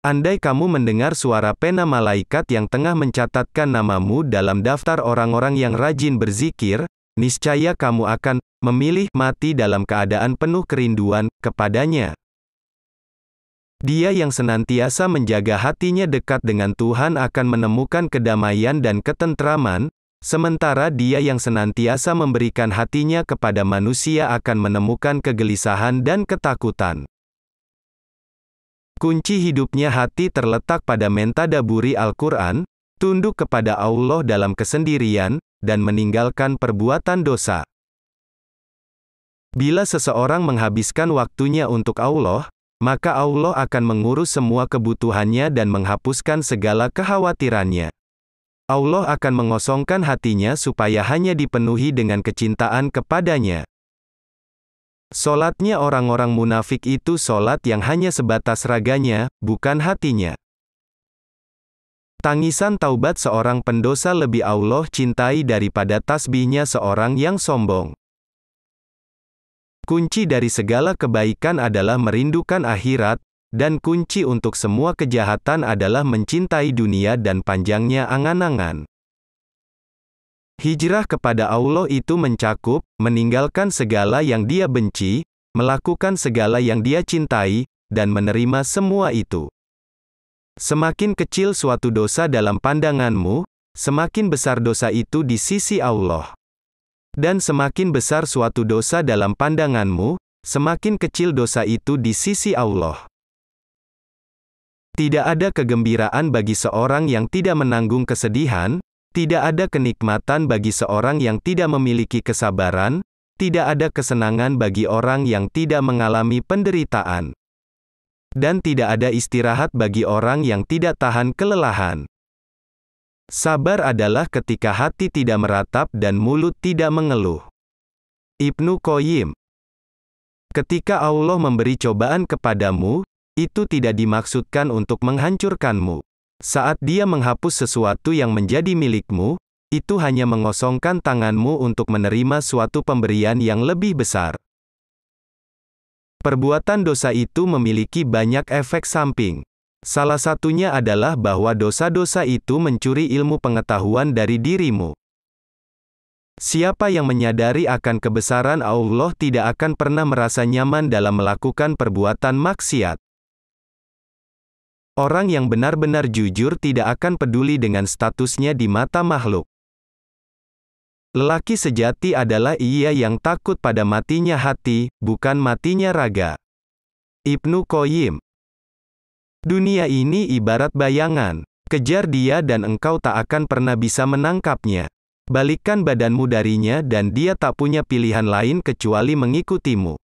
Andai kamu mendengar suara pena malaikat yang tengah mencatatkan namamu dalam daftar orang-orang yang rajin berzikir, niscaya kamu akan memilih mati dalam keadaan penuh kerinduan kepadanya. Dia yang senantiasa menjaga hatinya dekat dengan Tuhan akan menemukan kedamaian dan ketentraman, sementara dia yang senantiasa memberikan hatinya kepada manusia akan menemukan kegelisahan dan ketakutan. Kunci hidupnya hati terletak pada mentadaburi Al-Quran, tunduk kepada Allah dalam kesendirian, dan meninggalkan perbuatan dosa. Bila seseorang menghabiskan waktunya untuk Allah, maka Allah akan mengurus semua kebutuhannya dan menghapuskan segala kekhawatirannya. Allah akan mengosongkan hatinya supaya hanya dipenuhi dengan kecintaan kepadanya. Solatnya orang-orang munafik itu solat yang hanya sebatas raganya, bukan hatinya. Tangisan taubat seorang pendosa lebih Allah cintai daripada tasbihnya seorang yang sombong. Kunci dari segala kebaikan adalah merindukan akhirat, dan kunci untuk semua kejahatan adalah mencintai dunia dan panjangnya angan-angan. Hijrah kepada Allah itu mencakup, meninggalkan segala yang Dia benci, melakukan segala yang Dia cintai, dan menerima semua itu. Semakin kecil suatu dosa dalam pandanganmu, semakin besar dosa itu di sisi Allah. Dan semakin besar suatu dosa dalam pandanganmu, semakin kecil dosa itu di sisi Allah. Tidak ada kegembiraan bagi seorang yang tidak menanggung kesedihan, tidak ada kenikmatan bagi seorang yang tidak memiliki kesabaran, tidak ada kesenangan bagi orang yang tidak mengalami penderitaan. Dan tidak ada istirahat bagi orang yang tidak tahan kelelahan. Sabar adalah ketika hati tidak meratap dan mulut tidak mengeluh. Ibnu Qayyim. Ketika Allah memberi cobaan kepadamu, itu tidak dimaksudkan untuk menghancurkanmu. Saat Dia menghapus sesuatu yang menjadi milikmu, itu hanya mengosongkan tanganmu untuk menerima suatu pemberian yang lebih besar. Perbuatan dosa itu memiliki banyak efek samping. Salah satunya adalah bahwa dosa-dosa itu mencuri ilmu pengetahuan dari dirimu. Siapa yang menyadari akan kebesaran Allah tidak akan pernah merasa nyaman dalam melakukan perbuatan maksiat. Orang yang benar-benar jujur tidak akan peduli dengan statusnya di mata makhluk. Lelaki sejati adalah ia yang takut pada matinya hati, bukan matinya raga. Ibnu Qayyim. Dunia ini ibarat bayangan. Kejar dia dan engkau tak akan pernah bisa menangkapnya. Balikkan badanmu darinya dan dia tak punya pilihan lain kecuali mengikutimu.